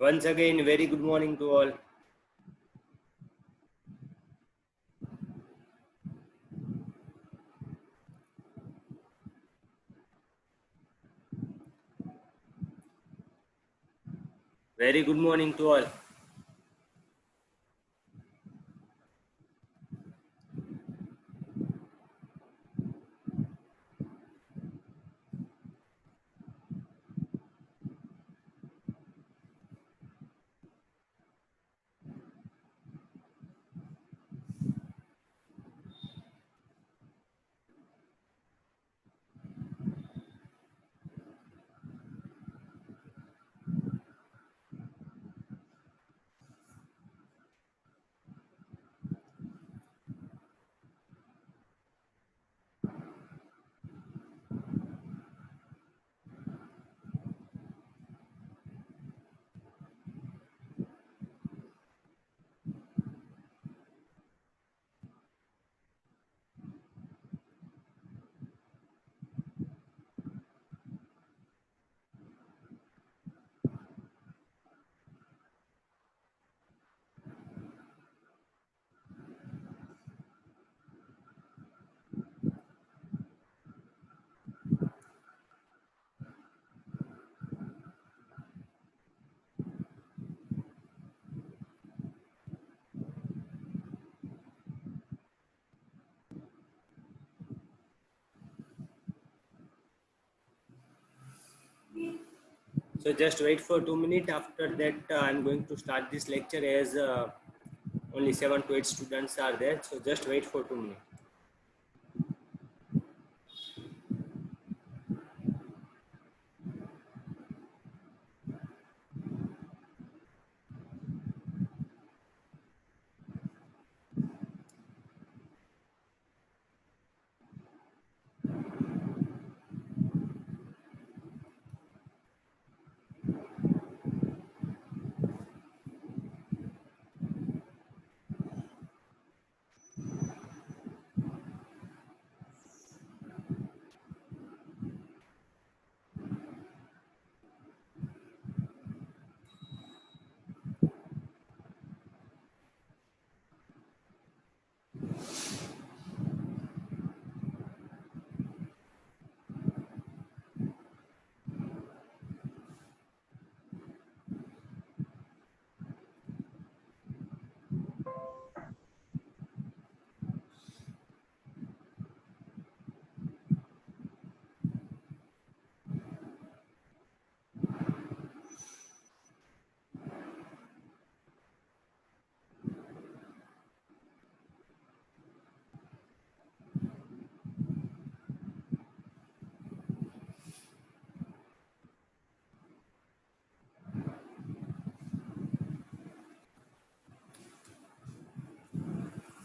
Once again, very good morning to all. Very good morning to all. So just wait for 2 minutes. After that, I'm going to start this lecture as only 7 to 8 students are there. So just wait for 2 minutes.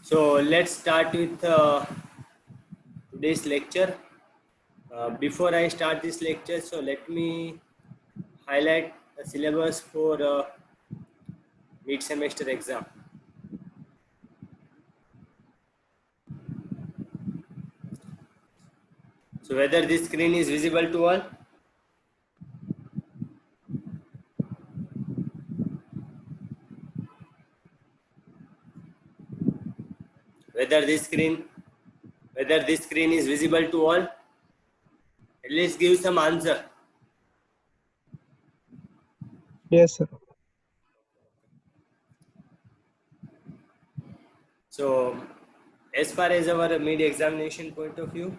So let's start with today's lecture. Before I start this lecture, so let me highlight the syllabus for mid-semester exam. So whether this screen is visible to all? Whether this screen is visible to all? At least give some answer. Yes, sir. So as far as our mid-examination point of view,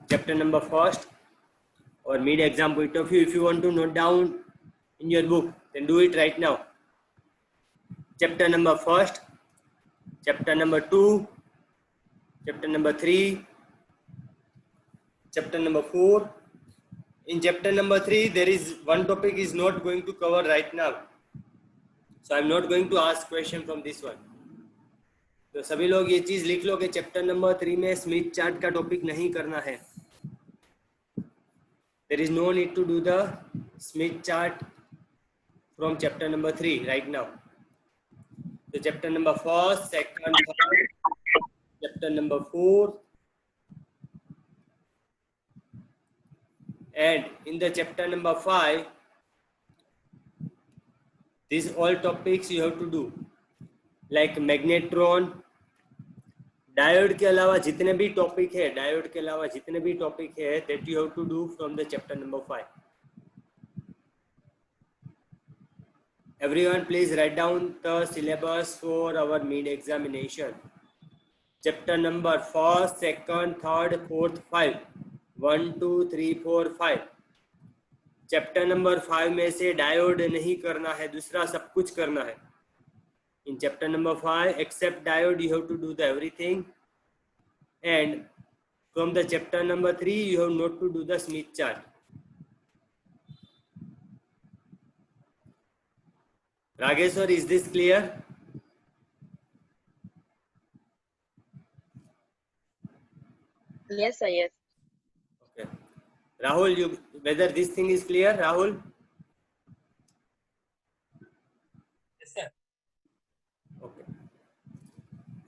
chapter number first or mid-exam point of view, if you want to note down in your book, then do it right now. Chapter number first, chapter number 2, chapter number 3, chapter number 4. In chapter number 3, there is one topic is not going to cover right now. So I'm not going to ask question from this one. तो सभी लोग ये चीज लिख लो कि chapter number 3 में Smith chart का topic नहीं करना है. There is no need to do the Smith chart from chapter number 3 right now. So chapter number 1, 2nd, 3rd, chapter number 4, And in the chapter number 5, these all topics you have to do, like magnetron, diode के अलावा जितने भी topic है, diode के अलावा जितने भी topic है, that you have to do from the chapter number 5. Everyone please write down the syllabus for our mid examination. Chapter number 1st, 2nd, 3rd, 4th, 5. 1, 2, 3, 4, 5. Chapter number 5 में से डायोड नहीं करना है, दूसरा सब कुछ करना है. In chapter number 5, except diode, you have to do the everything. And from the chapter number 3, you have not to do the Smith chart. Rageshwar, is this clear? Yes, sir. Yes. Okay. Rahul, whether this thing is clear, Rahul? Yes, sir. Okay.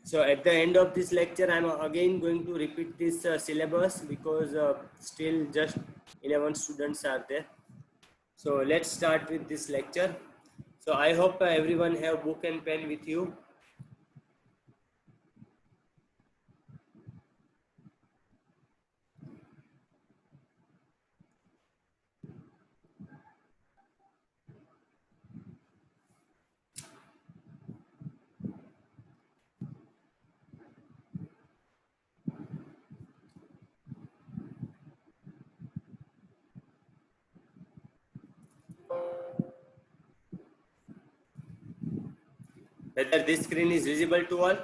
So at the end of this lecture, I am again going to repeat this syllabus because still just 11 students are there. So let's start with this lecture. So I hope everyone have book and pen with you. Whether this screen is visible to all,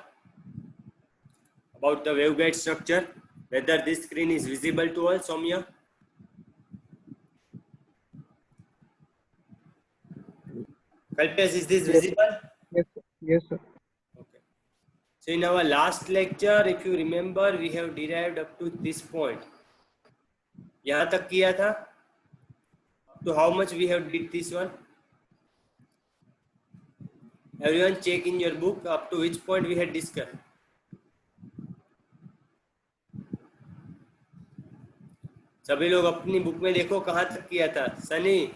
about the waveguide structure, whether this screen is visible to all, Soumya? Kalpesh, is this visible? Yes, sir. Yes, sir. Okay. So in our last lecture, if you remember, we have derived up to this point. यहाँ तक किया था. So how much we have did this one? Everyone check in your book up to which point we had discussed. सभी लोग अपनी book में देखो कहाँ तक किया था. Sunny,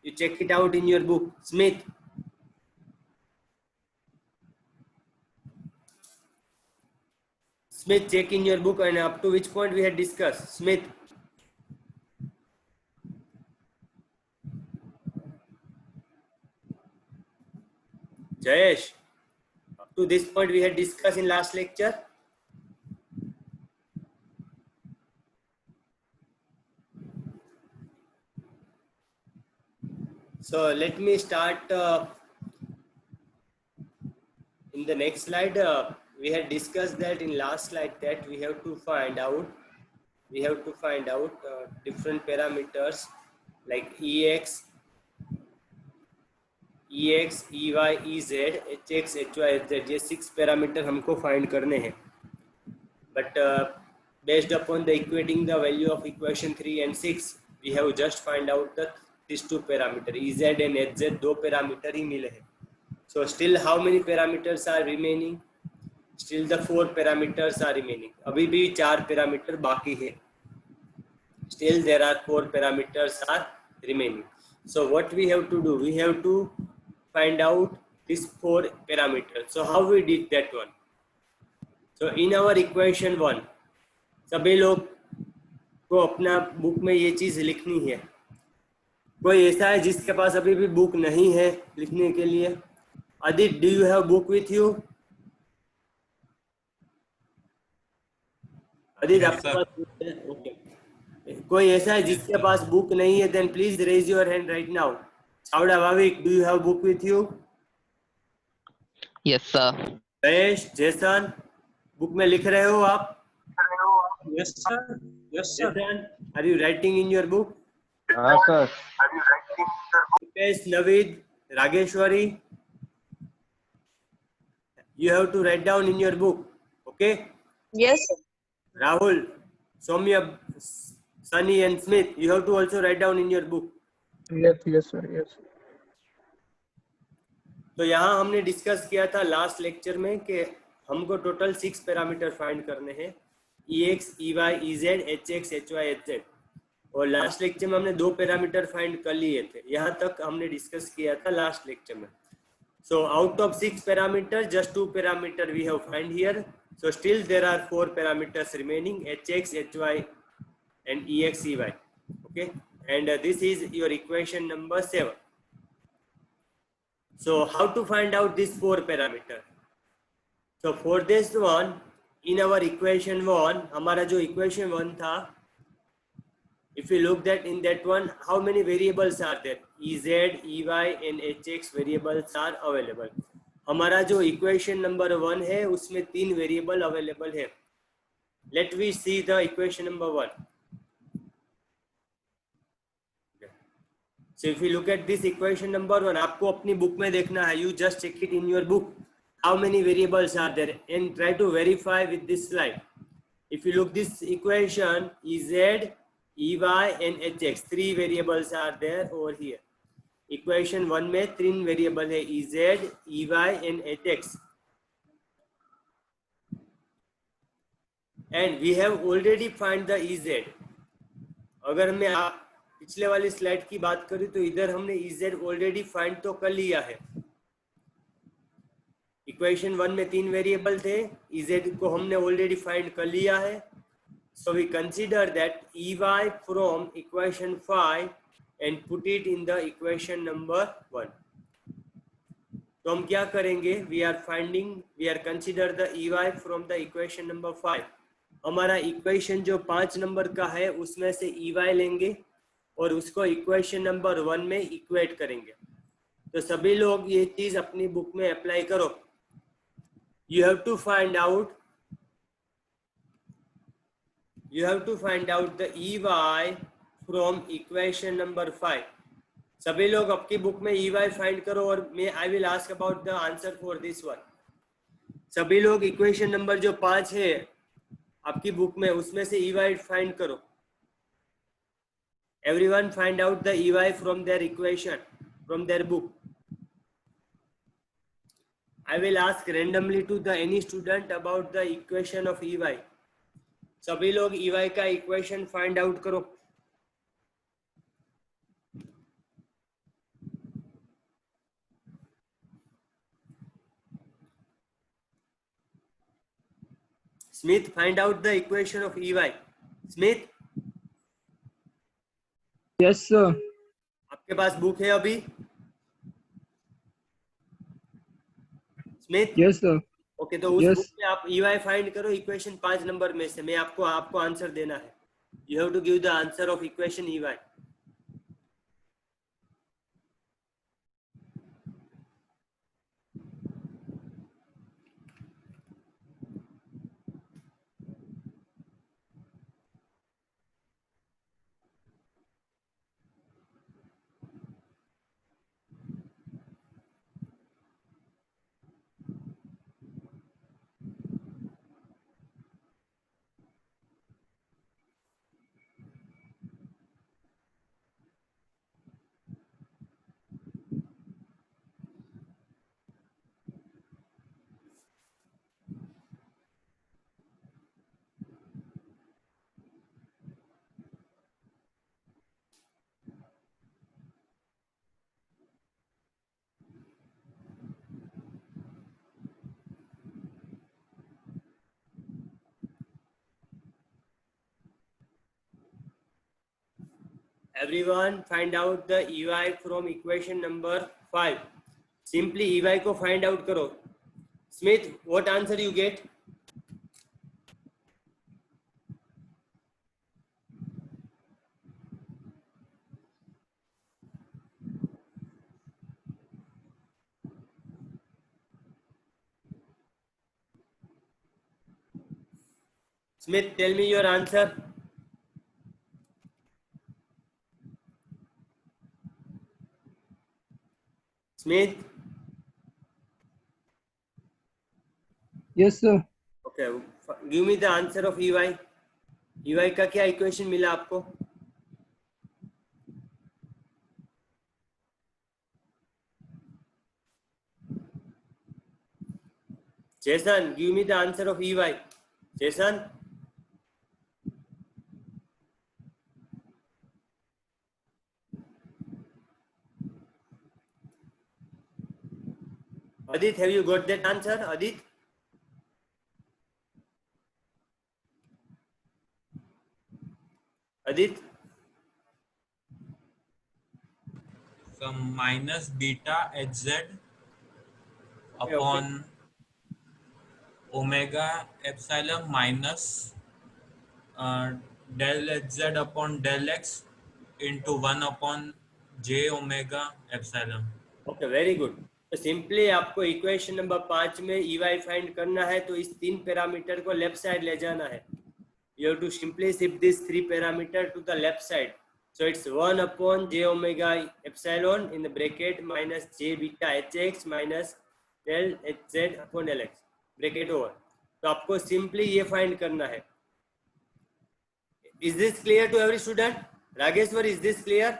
you check it out in your book. Smith, check in your book and up to which point we had discussed. Smith. Jayesh, up to this point we had discussed in last lecture. So let me start in the next slide. We had discussed that in last slide that we have to find out different parameters like EX, EY, EZ, HX, HY, HZ. ये 6 parameter हमको find करने हैं. But based upon the equating the value of equation 3 and 6, we have just find out that these 2 parameter EZ and HZ 2 parameter ही मिले हैं. So still how many parameters are remaining? Still the 4 parameters are remaining. अभी भी 4 parameter बाकी है. Still there are 4 parameters are remaining. So what we have to do? We have to find out these 4 parameters. So how we did that one? So in our equation 1, सभी लोग को अपना book में ये चीज लिखनी है. कोई ऐसा है जिसके पास अभी भी बुक नहीं है लिखने के लिए? Adit, do you have book with you? Adit, आपके पास book है? Okay. कोई ऐसा है जिसके पास बुक नहीं है? Then please raise your hand right now. Sauda Vavik, do you have book with you? Yes, sir. Jayesh, Jason, book में लिख रहे हो आप? Yes, sir. Yes, sir. Jason, are you writing in your book? हाँ sir. Mukesh, Navid, Rageshwari, you have to write down in your book. Okay? Yes, sir. Rahul, Soumya, Sunny and Smith, you have to also write down in your book. Yes, sir. Yes. तो यहाँ हमने discuss किया था last lecture में कि हमको total 6 parameter find करने हैं. EX, EY, EZ, HX, HY, HZ. और लास्ट लेक्चर में हमने 2 पैरामीटर फाइंड कर लिए थे, यहाँ तक हमने डिस्कस किया था लास्ट लेक्चर में. So out of 6 parameters, just 2 parameters we have find here. So still there are 4 parameters remaining: hx, hy, and ex, ey. Okay, and this is your equation number 7. So how to find out these 4 parameters? So for this one, in our equation 1, हमारा जो equation 1 था, if you look that in that one, how many variables are there? Ez, ey and hx variables are available. हमारा जो equation number 1 है उसमें 3 variable available है. Let we see the equation number 1. So if you look at this equation number 1, आपको अपनी book में देखना है. You just check it in your book. How many variables are there and try to verify with this slide. If you look this equation, Ez, ey and hx 3 variables are there over here. Equation 1 में 3 variable है, Ez, ey and hx. And we have already find the Ez. अगर मैं पिछले वाली slide की बात करूं तो इधर हमने Ez ऑलरेडी फाइंड तो कर लिया है. इक्वेशन 1 में 3 वेरिएबल थे, Ez को हमने ऑलरेडी फाइंड कर लिया है. So we consider that Ey from equation 5 and put it in the equation number 1. तो हम क्या करेंगे? We are consider the Ey from the equation number 5. हमारा इक्वेशन जो 5 नंबर का है उसमें से Ey लेंगे और उसको इक्वेशन नंबर 1 में इक्वेट करेंगे. तो सभी लोग ये चीज अपनी बुक में अप्लाई करो. You have to find out the Ey from equation number 5. सभी लोग आपकी बुक में Ey फाइंड करो और मैं I will ask about the answer for this one. सभी लोग इक्वेशन नंबर जो 5 है आपकी बुक में उसमें से Ey फाइंड करो. Everyone find out the Ey from their equation, from their book. I will ask randomly to the any student about the equation of Ey. सभी लोग Ey का इक्वेशन फाइंड आउट करो. Smith, find out the equation of Ey. Smith, Yes, sir. आपके पास book है अभी? Smith? Yes, sir. Okay, तो उस Yes. Book में आप Ey फाइंड करो इक्वेशन 5 नंबर में से. मैं आपको आंसर देना है. You have to give the answer of equation Ey. Everyone find out the Ey from equation number 5. Simply Ey को find out करो. Smith, what answer you get? Smith, tell me your answer. Smith? Yes, sir. Okay, give me the answer of Ey. Ey का क्या equation मिला आपको? Jason, give me the answer of Ey. Jason? Adit, have you got that answer? Adit? Adit? So minus beta hz Okay. upon omega epsilon minus del hz upon del x into 1 upon j omega epsilon. Okay, very good. तो simply आपको equation number 5 में EY find करना है, तो इस 3 parameter को left side ले जाना है. You have to simply shift this 3 parameter to the left side. So it's 1 upon j omega epsilon in the bracket minus j beta hx minus del hz upon lx bracket over. तो आपको simply ये find करना है. Is this clear to every student? Rageshwar, is this clear?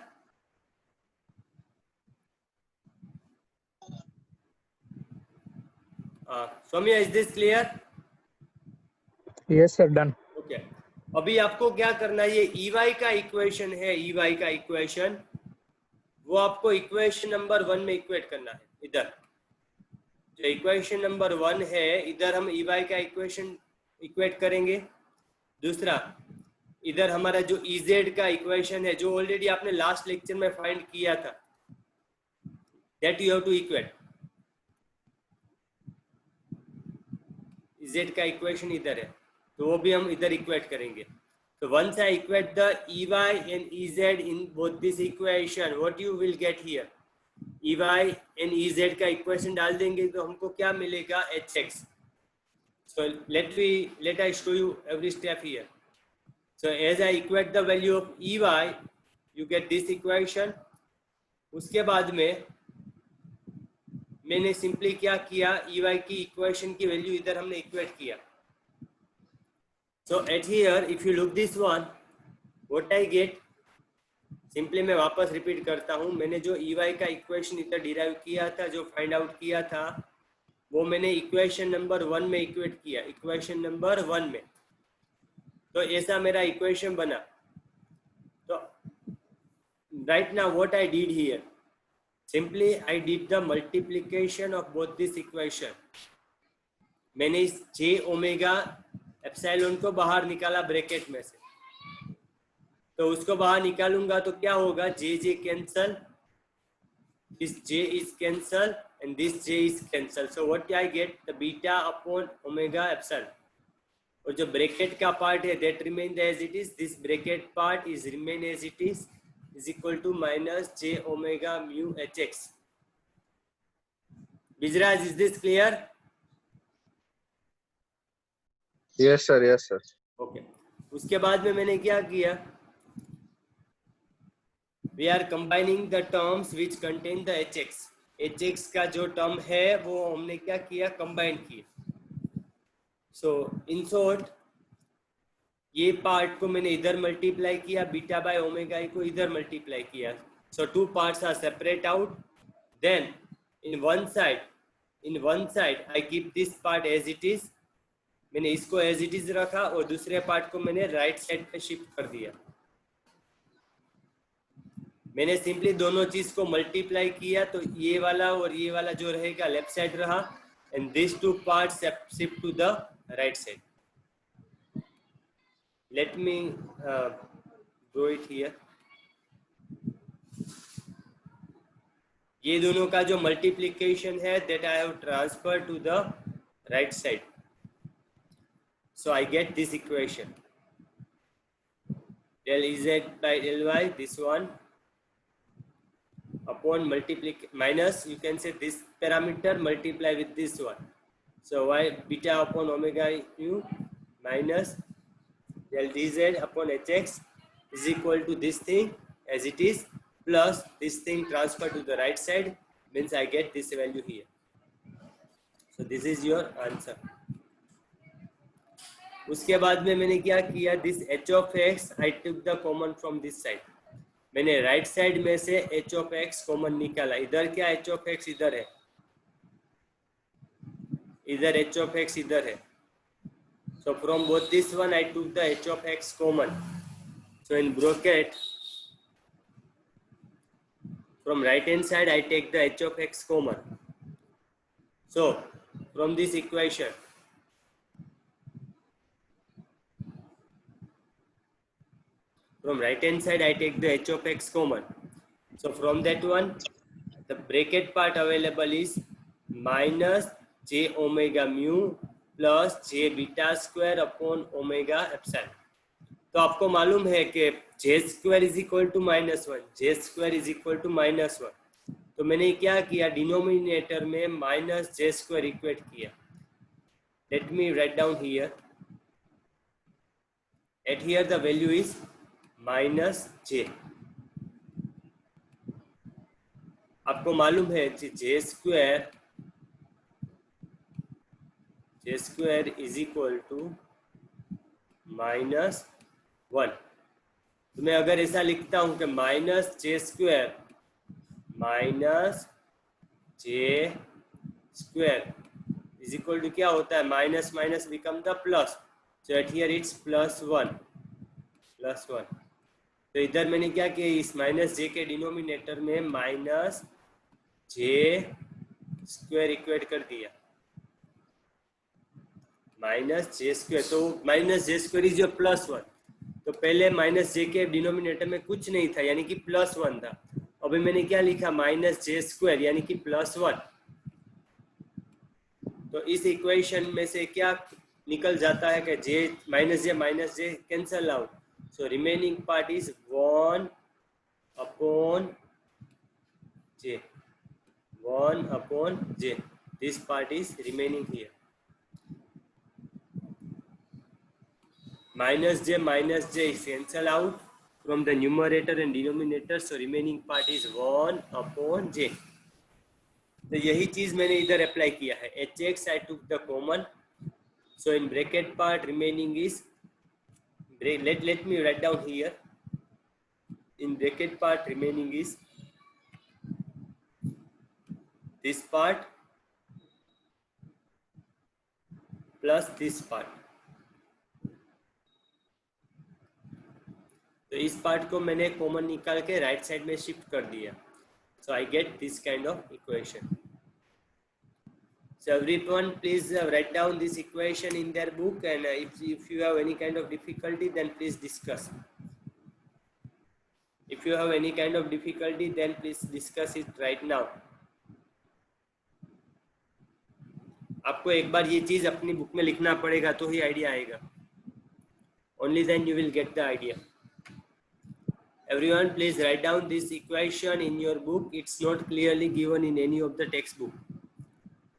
Soumya, is this clear? Yes, sir. Done. Okay. अभी आपको क्या करना है, ये EY का इक्वेशन है, EY का इक्वेशन वो आपको इक्वेशन नंबर 1 में इक्वेट करना है. इधर जो इक्वेशन नंबर 1 है, इधर हम EY का इक्वेशन इक्वेट करेंगे. दूसरा, इधर हमारा जो EZ का इक्वेशन है, जो ऑलरेडी आपने लास्ट लेक्चर में फाइंड किया था, that you have to equate. EZ का इक्वेशन इधर है, तो वो भी हम इधर इक्वेट करेंगे. तो once I equate the EY and EZ in both this equation, what you will get here, EY and EZ का इक्वेशन डाल देंगे तो हमको क्या मिलेगा, HX. So let I show you every step here. So as I equate the value of EY, you get this equation. उसके बाद में मैंने सिंपली क्या किया, EY की इक्वेशन की वैल्यू इधर हमने इक्वेट किया. So at here, if you look this one, what I get, simply मैं वापस रिपीट करता हूँ. मैंने जो EY का इक्वेशन इधर डिराइव किया था, जो फाइंड आउट किया था, वो मैंने इक्वेशन नंबर 1 में इक्वेट किया, इक्वेशन नंबर 1 में. तो ऐसा मेरा इक्वेशन बना. तो right now what I did here, simply I did the multiplication of both this equation. मैंने इस j ओमेगा एप्सिलॉन को बाहर निकाला ब्रैकेट में से. तो उसको बाहर निकालूंगा तो क्या होगा, j cancel, this j is cancel and this j is cancel. So what I get, the beta upon omega epsilon. और जो ब्रैकेट का पार्ट है that remain as it is, this bracket part is remain as it is equal to minus j omega mu hx. Bijraj, is this clear? Yes, sir. Yes, sir. Okay. उसके बाद में मैंने क्या किया, we are combining the terms which contain the hx. hx का जो term है वो हमने क्या किया, कंबाइन किया. सो इन शॉर्ट, ये पार्ट को मैंने इधर मल्टीप्लाई किया, बीटा बाय ओमेगा को इधर मल्टीप्लाई किया. So two parts are separate out. Then in one side I keep this part as it is. मैंने इसको एज इट इज रखा और दूसरे पार्ट को मैंने राइट साइड पे शिफ्ट कर दिया. मैंने सिंपली दोनों चीज को मल्टीप्लाई किया, तो ये वाला और ये वाला जो रहेगा लेफ्ट साइड रहा, and this two parts shift to the right side. Let me draw it here. ये दोनों का जो मल्टीप्लिकेशन है that I have transfer to the right side. So I get this equation, del z by del y, this one upon minus, you can say this parameter multiply with this one. So y beta upon omega u minus del dz upon hx is equal to this thing as it is plus this thing transferred to the right side, means I get this value here. So this is your answer. उसके बाद में मैंने क्या किया, this h of x I took the common from this side. मैंने right side में से h of x common निकाला. इधर क्या h of x इधर है, इधर h of x इधर है. So from both this one I took the h of x common. So in bracket from right hand side I take the h of x common. So from this equation, from right hand side I take the h of x common. So from that one, the bracket part available is minus j omega mu plus j beta square upon omega epsilon. तो आपको मालूम है कि J square is equal to -1, J square is equal to -1. तो मैंने क्या किया, denominator में माइनस जे स्क्वायर इक्वेट किया. Let me write down here. At here the value is -j. आपको मालूम है J square is equal to -1. तो मैं अगर ऐसा लिखता हूं कि -j square is equal to क्या होता है, minus minus become the plus. So at here it's +1. तो इधर मैंने क्या किया, इस -j के डिनोमिनेटर में -j स्क्वायर इक्वेट कर दिया. -j स्क्वायर, तो -j स्क्वायर इज योर +1. तो पहले -j के डिनोमिनेटर में कुछ नहीं था, यानी कि +1 था. अभी मैंने क्या लिखा, -j स्क्वायर यानी कि +1. तो इस इक्वेशन में से क्या निकल जाता है कि j cancel out. So remaining part is 1 upon j. This part is remaining here. -j is cancel out from the numerator and denominator. So remaining part is 1 upon j. तो यही चीज मैंने इधर अप्लाई किया है. hx I took the common. So in bracket part remaining is, let me write down here. In bracket part remaining is this part plus this part. तो इस part को मैंने कॉमन निकाल के राइट साइड में shift कर दिया. So I get this kind of equation. So everyone please write down this equation in their book, and if you have any kind of difficulty then please discuss. If you have any kind of difficulty then please discuss it right now. आपको एक बार ये चीज अपनी book में लिखना पड़ेगा तो ही idea आएगा. Only then you will get the idea. Everyone please write down this equation in your book. It's not clearly given in any of the textbook.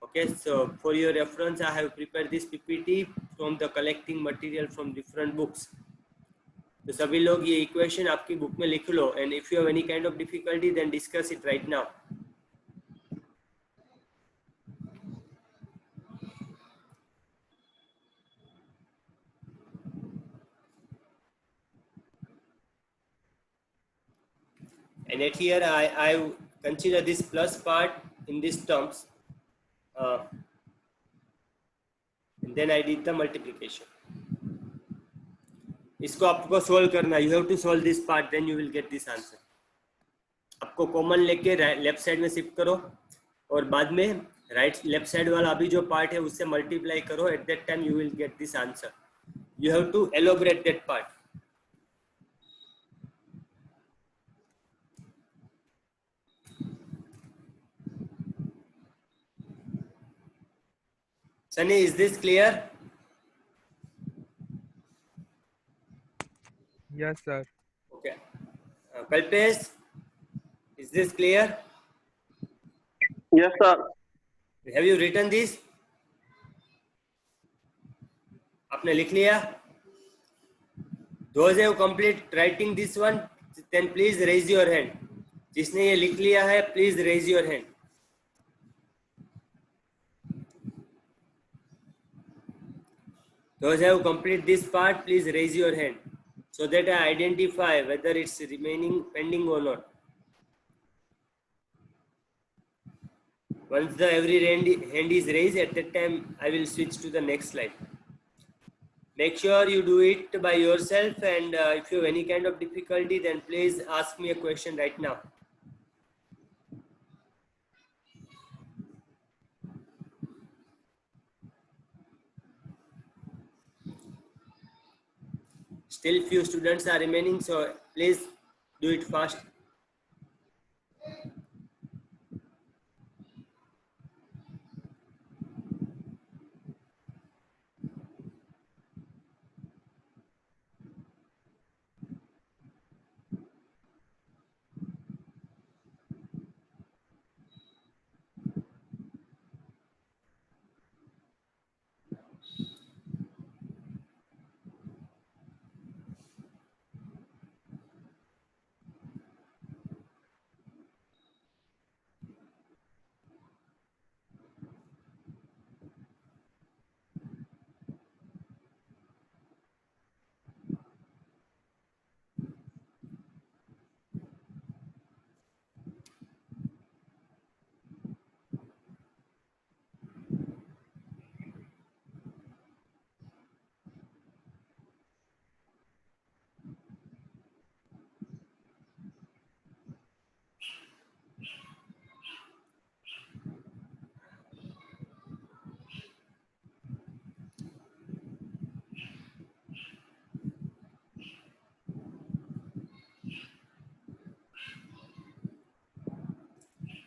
Okay, so for your reference I have prepared this PPT from the collecting material from different books. तो सभी लोग ये equation आपकी book में लिख लो, and if you have any kind of difficulty then discuss it right now. And at here I consider this plus part in these terms, and then I did the multiplication. इसको आपको solve करना. You have to solve this part, then you will get this answer. आपको common लेके left side में shift करो और बाद में right left side वाला अभी जो part है उससे multiply करो. At that time you will get this answer. You have to elaborate that part. Sunny, is this clear? Yes, sir. Okay. Kalpesh, is this clear? Yes, sir. Have you written this? आपने लिख लिया? Those who complete writing this one, then please raise your hand. जिसने ये लिख लिया है, please raise your hand. Those who complete this part, please raise your hand so that I identify whether it's remaining pending or not. Once the every hand is raised, at that time I will switch to the next slide. Make sure you do it by yourself, and if you have any kind of difficulty then please ask me a question right now. Still few students are remaining, so please do it fast.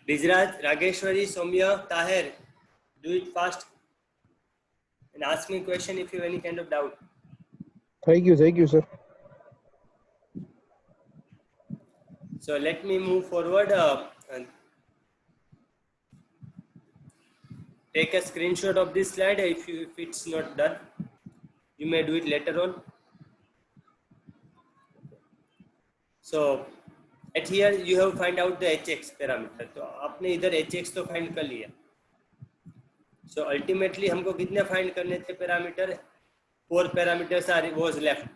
Dijraj, Rageshwari, Soumya, Tahir, do it fast and ask me a question if you have any kind of doubt. Thank you, sir. So let me move forward and take a screenshot of this slide. If it's not done, you may do it later on. So at here you have find out the hx parameter. तो आपने इधर hx तो find कर लिया. So ultimately हमको कितने find करने थे parameter? 4 parameters was left.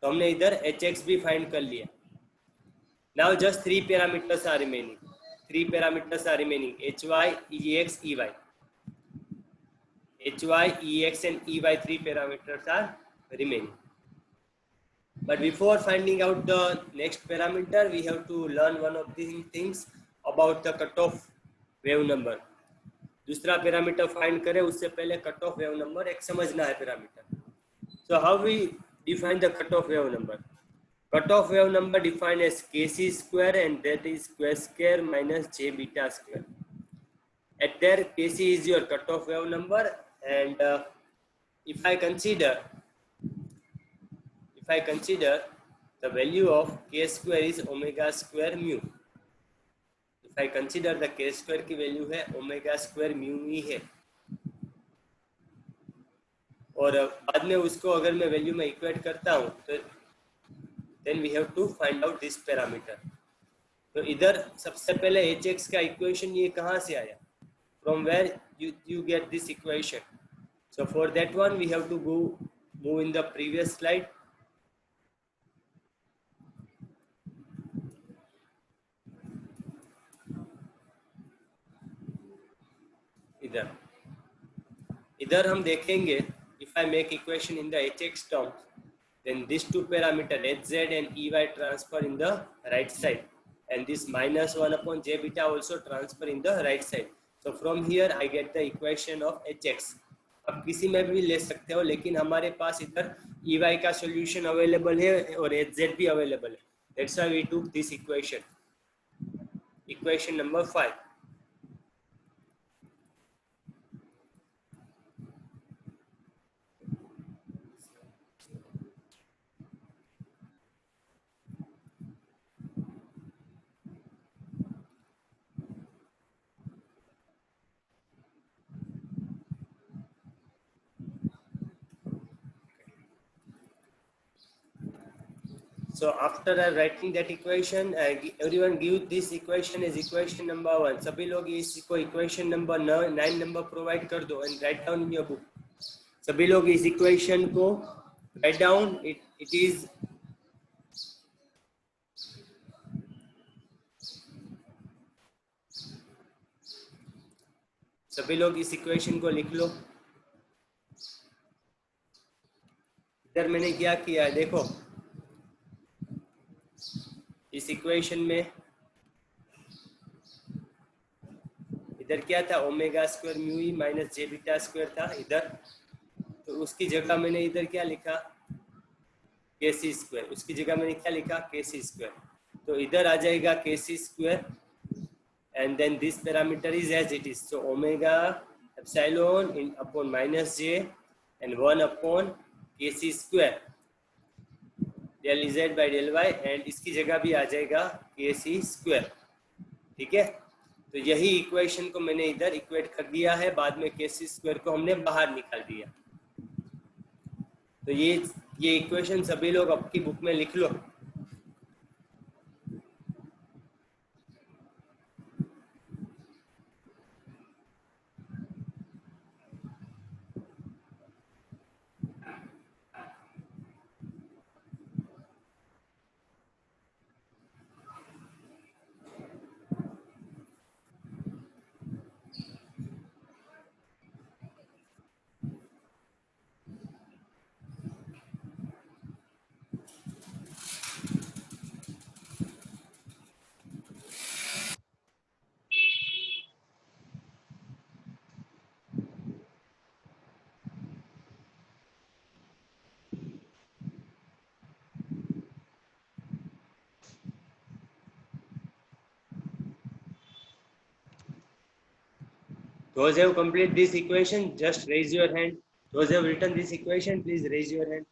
तो हमने इधर hx भी find कर लिया. Now just 3 parameters are remaining. 3 parameters are remaining: hy, ex, ey. Hy, ex and ey 3 parameters are remaining. But before finding out the next parameter, we have to learn one of the things about the cutoff wave number. दूसरा parameter find करें उससे पहले cutoff wave number एक समझना है parameter. So how we define the cutoff wave number? Cutoff wave number defined as kc square, and that is square minus j beta square. At there, kc is your cutoff wave number, and if I consider the value of k square is omega square mu. If I consider the k square की value है omega square mu ही है, और बाद में उसको अगर मैं value में equate करता हूँ तो then we have to find out this parameter. तो इधर सबसे पहले hx का equation ये कहाँ से आया? From where you get this equation? So for that one we have to move in the previous slide. इधर हम देखेंगे if I make equation in the hx terms, then these two parameters hz and ey transfer in the right side, and this minus 1 upon j beta also transfer in the right side. So from here I get the equation of hx. अब किसी में भी ले सकते हो, लेकिन हमारे पास इधर ey का solution अवेलेबल है और hz भी अवेलेबल है. That's why we took this equation. Equation number 5. So after writing that equation, everyone give this equation as equation number 1. सभी लोग इसको equation number 9 number provide कर दो and write down in your book. सभी लोग इस equation को write down. It is सभी लोग इस equation को लिख लो. इधर मैंने क्या किया है देखो. इस इक्वेशन में इधर क्या था? Omega square mu E minus जे बीटा स्क्वायर था इधर, तो उसकी जगह मैंने इधर क्या लिखा? kc², उसकी जगह मैंने क्या लिखा kc², तो इधर आ जाएगा kc² and then this parameter is as it is, so omega epsilon in upon minus j and 1 upon kc² del z by del y, and इसकी जगह भी आ जाएगा kc², ठीक है। तो यही इक्वेशन को मैंने इधर इक्वेट कर दिया है, बाद में kc² को हमने बाहर निकाल दिया। तो ये इक्वेशन सभी लोग आपकी बुक में लिख लो। Those who have completed this equation, just raise your hand. Those who have written this equation, please raise your hand.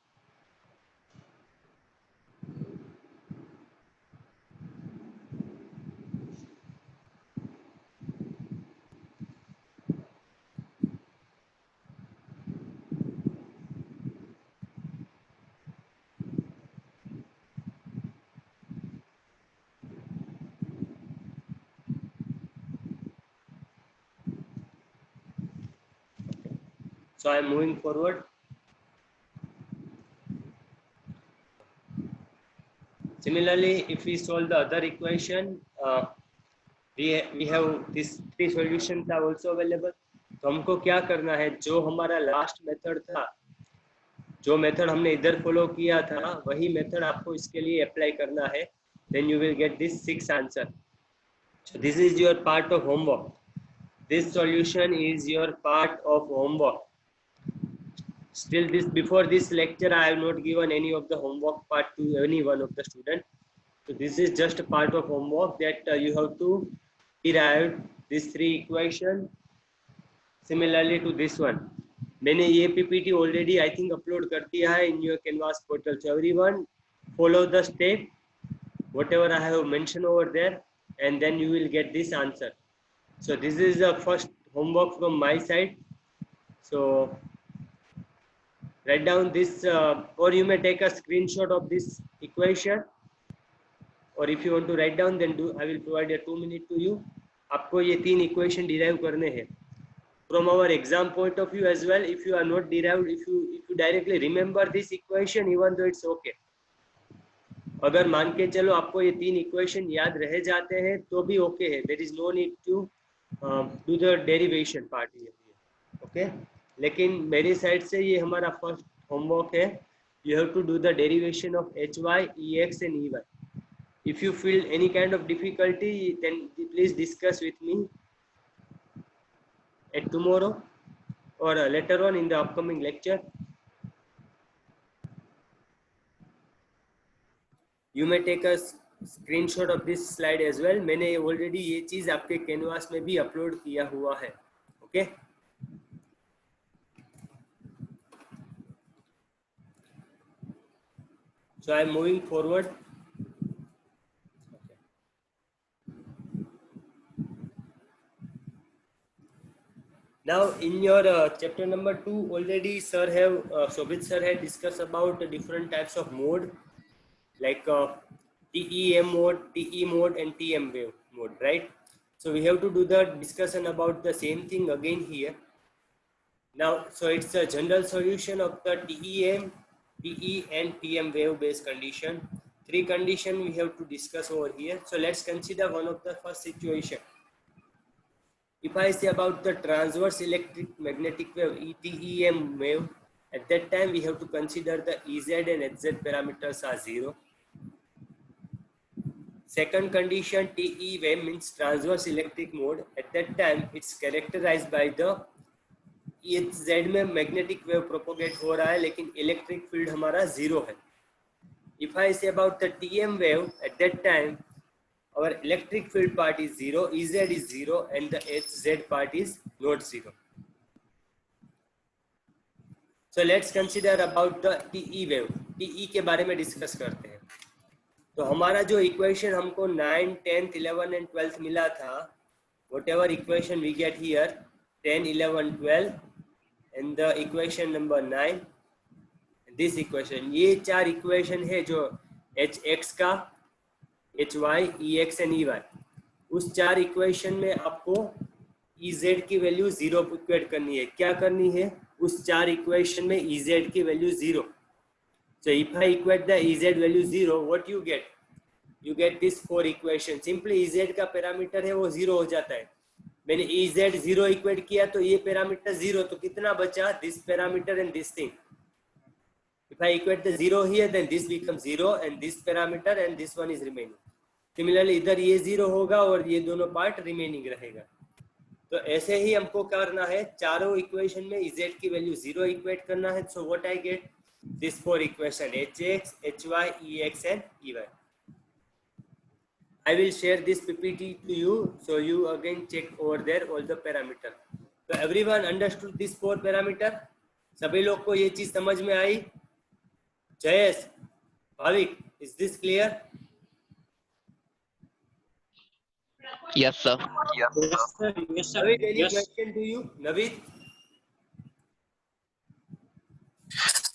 So I am moving forward. Similarly, if we solve the other equation, we have these three solutions are also available. तो हमको क्या करना है, जो हमारा last method था, जो method हमने इधर फॉलो किया था, वही मेथड आपको इसके लिए अप्लाई करना है. Then you will get this 6 answer. So this is your part of homework. This solution is your part of homework. Still, before this lecture, I have not given any of the homework part to any one of the student. So this is just a part of homework that you have to derive these three equation similarly to this one. मैंने ये PPT already I think upload कर दिया है in your Canvas portal. So everyone follow the step, whatever I have mentioned over there, and then you will get this answer. So this is the first homework from my side. So write down this, or you may take a screenshot of this equation, or if you want to write down, then I will provide a 2 minute to you. आपको ये 3 equation derive करने हैं. From our exam point of view as well, if you are not derived, if you directly remember this equation, even though it's okay. अगर मान के चलो आपको ये 3 equation याद रह जाते हैं तो भी okay है. There is no need to do the derivation part here. Okay? लेकिन मेरी साइड से ये हमारा फर्स्ट होमवर्क है. You have to do the derivation of hy, ex and ey. If you feel any kind of difficulty, then please discuss with me at tomorrow or later on in the upcoming lecture. You may take a screenshot of this slide as well. मैंने already ये चीज़ आपके canvas में भी upload किया हुआ है. Okay? So I am moving forward. Now in your chapter number 2 already Shobhit sir had discussed about the different types of mode, like TEM mode, TE mode and TM wave mode, right? So we have to do the discussion about the same thing again here. Now, so it's a general solution of the TEM, TE and TM wave based condition. 3 conditions we have to discuss over here. So let's consider one of the first situation. If I say about the transverse electric magnetic wave, TEM wave, at that time we have to consider the EZ and HZ parameters are 0. Second condition, TE wave means transverse electric mode. At that time it's characterized by the EZ में magnetic wave propagate हो रहा है लेकिन electric field हमारा 0 है. If I say about the TM wave, at that time our electric field part is 0, Ez is 0, and the Hz part is not 0. So let's consider about the TE wave. TE के बारे में discuss करते हैं. तो हमारा जो equation हमको 9, 10th, 11 and 12th मिला था, whatever equation we get here, 10, 11, 12 and the equation number 9, this equation, ये चार इक्वेशन है जो hx का, hy, ex and ey. उस चार इक्वेशन में आपको Ez की वैल्यू 0 इक्वेट करनी है. क्या करनी है? उस चार इक्वेशन में Ez की value 0. So if I equate the Ez value 0, what you get? You get this 4 equation. Simply Ez का पैरामीटर है वो 0 हो जाता है. मैंने Ez 0 इक्वेट किया तो ये पैरामीटर 0, तो कितना बचा? This parameter and this thing. If I equate the 0 here, then this becomes 0 and this parameter and this one is remaining. Similarly, इधर ये 0 होगा और ये दोनों पार्ट रिमेनिंग रहेगा. तो ऐसे ही हमको करना है, चारों इक्वेशन में Ez की वैल्यू 0 इक्वेट करना है. So what I get? This 4 equation, hx, hy, ex and ey. I will share this PPT to you, so you again check over there all the parameter. So everyone understood this 4 parameter? सभी लोग को ये चीज समझ में आई? Jayesh, Bhavik, is this clear? Yes, sir. Yes, sir. Yes, sir. Navid, any Yes. question to you? Navid?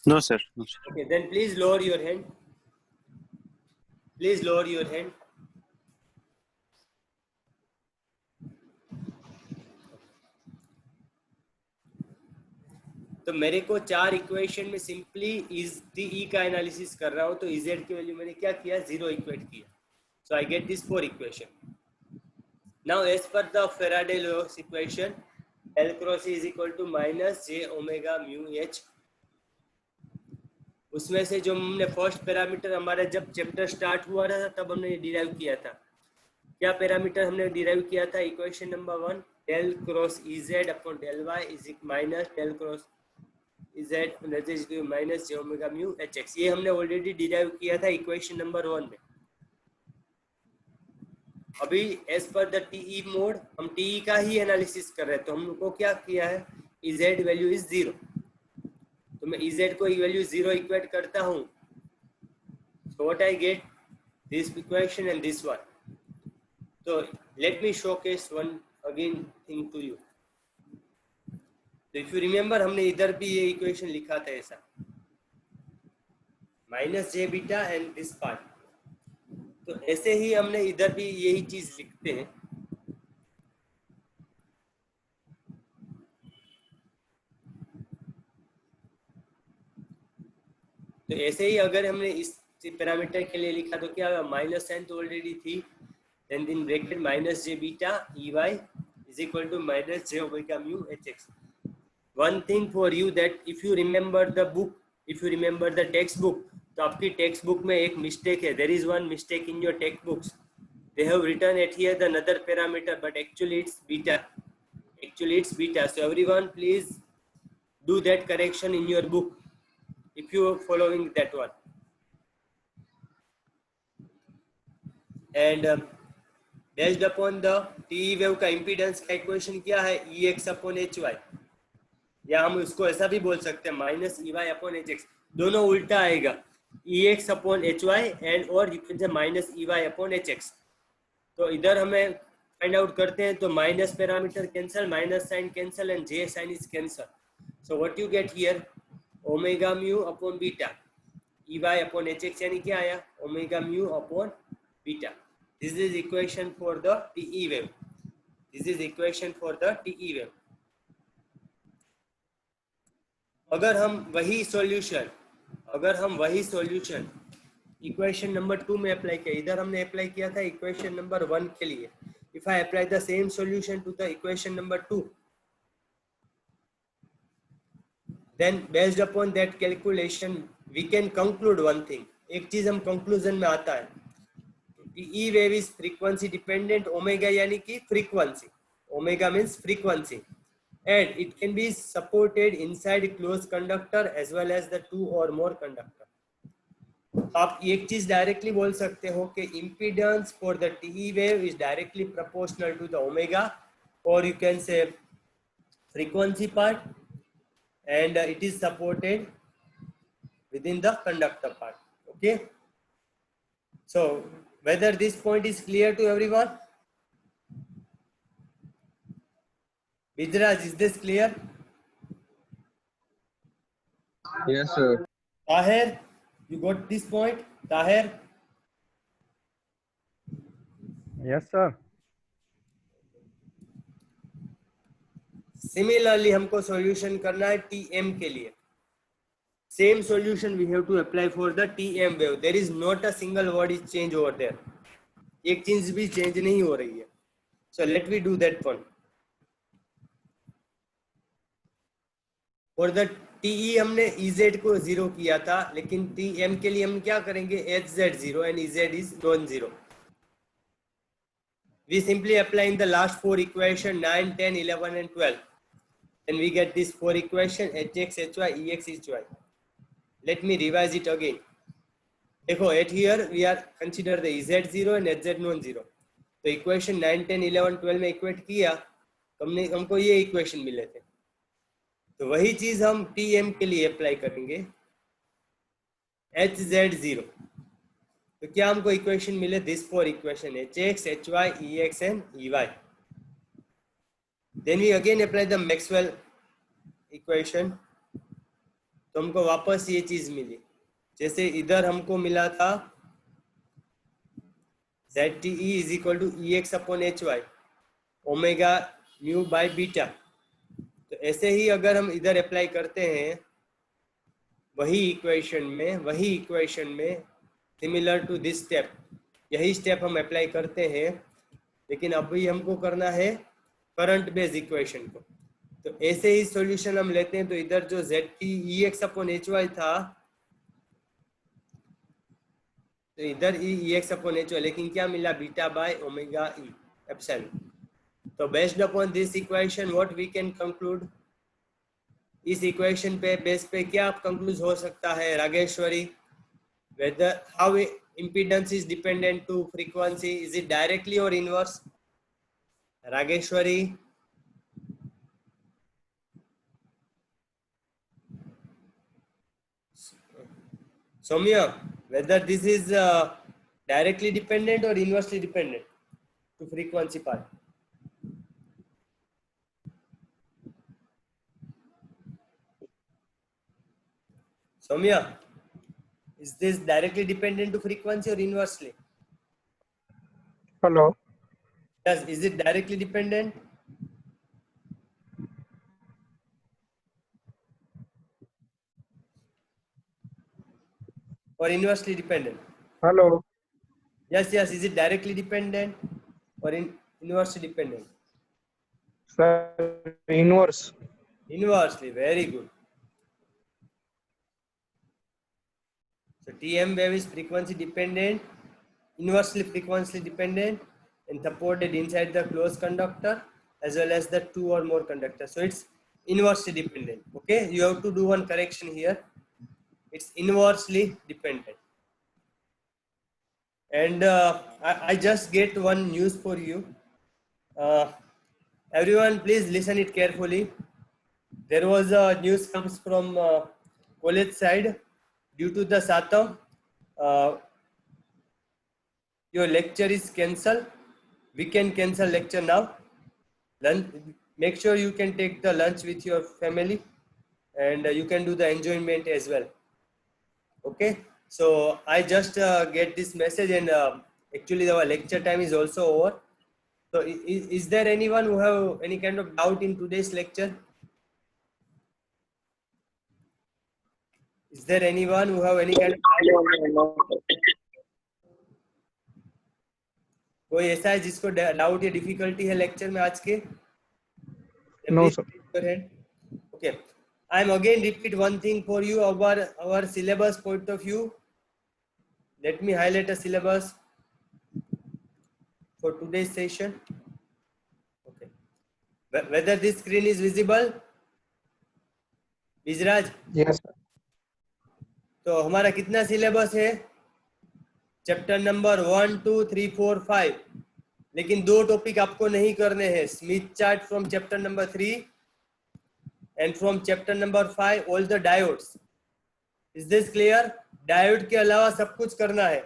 No, sir. No, sir. Okay, then please lower your hand. Please lower your hand. तो मेरे को चार इक्वेशन में simply is T का analysis कर रहा हूं, तो इजेड की वैल्यू मैंने क्या किया? 0 इक्वेट किया. So I get this 4 equation. Now as per the Faraday laws equation, L cross is equal to minus J omega mu h. उसमें से जो हमने फर्स्ट पैरामीटर हमारा जब चैप्टर स्टार्ट हुआ था तब हमने डिराइव किया था. क्या पैरामीटर हमने डिराइव किया था? Equation number 1, del cross E Z upon del Y is minus del cross E Z minus J omega mu H X. ये हमने ऑलरेडी डिराइव किया था इक्वेशन नंबर 1 में. अभी as per the TE mode हम टीई का ही एनालिसिस कर रहे हैं, तो हमको क्या किया है? इजेड वैल्यू इज 0, तो मैं इजेड को वैल्यू 0 इक्वेट करता हूं. So what I get? This equation and this one. तो let me showcase one again thing to you. तो इफ यू रिमेम्बर, हमने इधर भी ये इक्वेशन लिखा था ऐसा, minus J beta and this part. तो ऐसे ही हमने इधर भी यही चीज लिखते हैं. तो ऐसे ही अगर हमने इस पैरामीटर के लिए लिखा तो क्या होगा? माइनस साइन तो ऑलरेडी थी, then in bracket minus J beta E Y is equal to minus J omega mu H X. One thing for you that if you remember the book, if you remember the text book, तो आपकी text book में एक mistake है. There is one mistake in your text books. They have written at here the another parameter, but actually it's beta. Actually it's beta. So everyone please do that correction in your book if you are following that one. And based upon the TE wave का impedance का equation क्या है? EX upon HY, या हम उसको ऐसा भी बोल सकते हैं माइनस EY upon HX. दोनों उल्टा आएगा, EX upon HY and और you can say minus EY upon HX. तो इधर हमें फाइंड आउट करते हैं, तो minus parameter cancel, minus sign cancel and J sign is cancel. So what you get here? Omega mu upon beta EY upon HX, यानी क्या आया? Omega mu upon beta. This is equation for the TE wave. This is equation for the TE wave. अगर हम वही solution equation number 2 में apply किया, इधर हमने अप्लाई किया था इक्वेशन नंबर 1 के लिए. If I apply the same solution to the equation number 2, then based upon that calculation we can conclude one thing. एक चीज हम conclusion में आता है, TE wave is frequency dependent. Omega यानी कि frequency, omega means frequency, and it can be supported inside closed conductor as well as the 2 or more conductor. तो आप एक चीज डायरेक्टली बोल सकते हो कि impedance for the TE wave is directly proportional to the omega, और you can say frequency part, and it is supported within the conductor part. Okay, so whether this point is clear to everyone? Vidraj, is this clear? Yes, sir. Tahir, you got this point? Tahir? Yes, sir. Similarly, हमको solution करना है TM के लिए. Same solution we have to apply for the TM wave. There is not a single word is change over there. एक चीज भी change नहीं हो रही है. So let me do that one. For the TE हमने EZ को 0 किया था, लेकिन TM के लिए हम क्या करेंगे? HZ 0 and EZ is non-zero. We simply apply in the last four equation 9, 10, 11 and 12. Then we get this four equation Hx, Hy, Ex, Hy. Let me revise it again. देखो, at here we are consider the EZ 0 and HZ non-zero. तो equation 9, 10, 11, 12 में equate किया, हमको ये equation मिले थे. तो वही चीज हम TM के लिए अप्लाई करेंगे, HZ0. तो क्या हमको इक्वेशन मिले? This four equation Hx, Hy, Ex and Ey. Then we again apply the Maxwell equation. तो हमको वापस ये चीज मिली, जैसे इधर हमको मिला था ZTE is equal to Ex upon Hy, omega mu by beta. तो ऐसे ही अगर हम इधर अप्लाई करते हैं वही इक्वेशन में सिमिलर टू दिस स्टेप, यही स्टेप हम अप्लाई करते हैं, लेकिन अभी हमको करना है करंट बेस इक्वेशन को. तो ऐसे ही सॉल्यूशन हम लेते हैं. तो इधर जो ZT Ex अपॉन Hy था, तो इधर Ex अपॉन Hy, लेकिन क्या मिला? Beta by omega e epsilon. तो based upon this equation what we can conclude? इस इक्वेशन पे बेस पे क्या कंक्लूज हो सकता है Rageshwari? Whether how impedance is dependent to frequency, is it directly or inverse? Rageshwari? Soumya, whether this is directly dependent or inversely dependent to frequency part? Soumya, is this directly dependent to frequency or inversely? Hello. Yes, is it directly dependent? Or inversely dependent? Hello. Yes, is it directly dependent or inversely dependent? Sir, inverse. Inversely, very good. So TM wave is frequency dependent, inversely frequency dependent, and supported inside the closed conductor as well as the two or more conductors. So it's inversely dependent. Okay, you have to do one correction here. It's inversely dependent. And I just get one news for you. Everyone, please listen it carefully. There was a news comes from college side. Due to the Satam, your lecture is cancelled. We can cancel lecture now. Lunch, make sure you can take the lunch with your family, and you can do the enjoyment as well. Okay. So I just get this message, and actually our lecture time is also over. So is there anyone who have any kind of doubt in today's lecture? Is there anyone who have any kind of कोई ऐसा है जिसको doubt या difficulty है lecture में आज के? No, sir. Okay. I am again repeat one thing for you, our syllabus point of view. Let me highlight a syllabus for today's session. Okay. Whether this screen is visible? Vijraj? Yes, sir. तो हमारा कितना syllabus है? Chapter number 1, 2, 3, 4, 5। लेकिन 2 topic आपको नहीं करने हैं, Smith chart from chapter number 3 and from chapter number 5 all the diodes. Is this clear? Diode के अलावा सब कुछ करना है,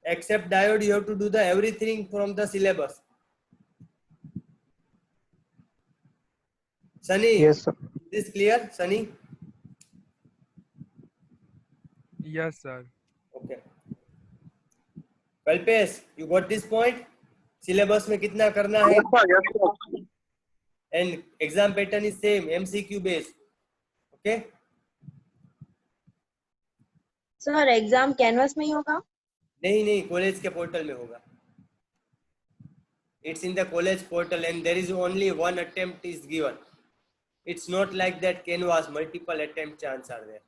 except diode you have to do the everything from the syllabus. Sunny, Yes, sir. is this clear, Sunny? Yes, sir. Okay. Kalpesh, you got this point? Syllabus में कितना करना है? And exam pattern is same, MCQ based. Okay? Sir exam canvas में ही होगा? नहीं, college के portal में होगा. It's in the college portal and there is only one attempt is given. It's not like that Canvas, multiple attempt chance are there.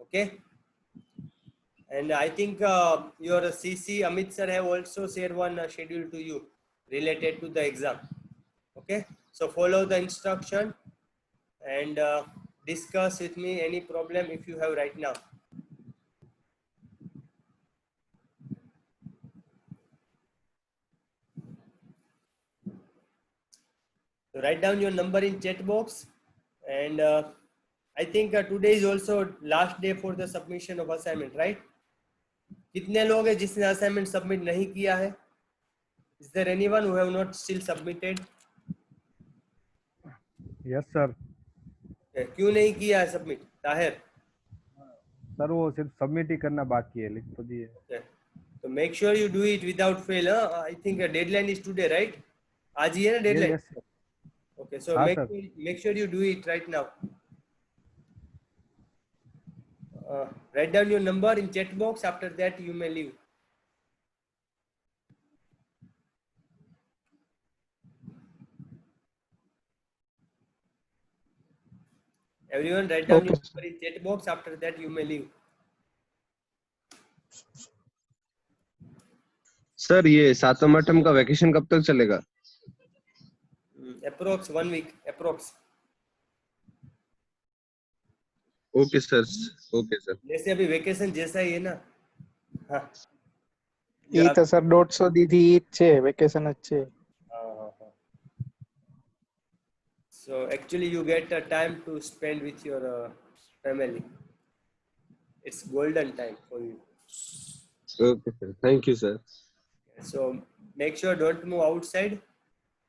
Okay? And I think your CC Amit sir have also shared one schedule to you related to the exam. Okay? So follow the instruction and discuss with me any problem if you have right now. So write down your number in chat box, and I think today is also last day for the submission of assignment, right? कितने लोग हैं जिसने assignment submit नहीं किया है? Is there anyone who have not still submitted? Yes, sir. क्यों नहीं किया है submit? ताहिर? सर वो सिर्फ सबमिट ही करना बाकी है, लिख तो दिए. Okay. So make sure you do it without fail. I think a deadline is today, right? आज ही है ना deadline? Yes, sir. Okay, so हाँ, make sure you do it right now. Write down your number in chat box. After that, you may leave. Everyone, write down your number in chat box. After that, you may leave. Sir ये सातम आठम का vacation कब तक चलेगा? Approx 1 week. Approx. Okay sir, okay sir. जैसे अभी vacation जैसा ही है ना. हाँ. ઈ તો સર 150 દીધી ઈ જ છે, વેકેશન જ છે. So actually you get a time to spend with your family. It's golden time for you. Okay sir, thank you sir. So make sure don't move outside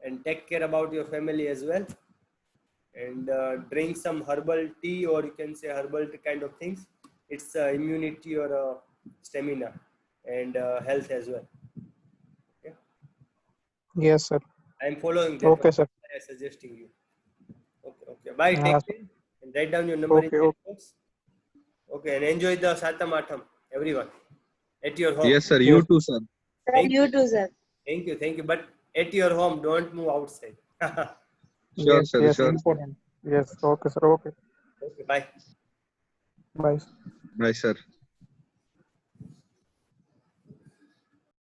and take care about your family as well. And drink some herbal tea, or you can say herbal kind of things. It's immunity or stamina and health as well. Okay? Yes, sir. I am following that. Okay, sir. I am suggesting you. Okay. Bye. Yeah, Take care and write down your number in Okay, chat box. Okay, and enjoy the Satam Atham, everyone, at your home. Yes sir, you too sir. Thank You too, sir. Thank you. But at your home, don't move outside. Sure Yes, sir, yes, sure. important. Yes, okay, sir. Okay. Okay, bye. Bye. Bye sir.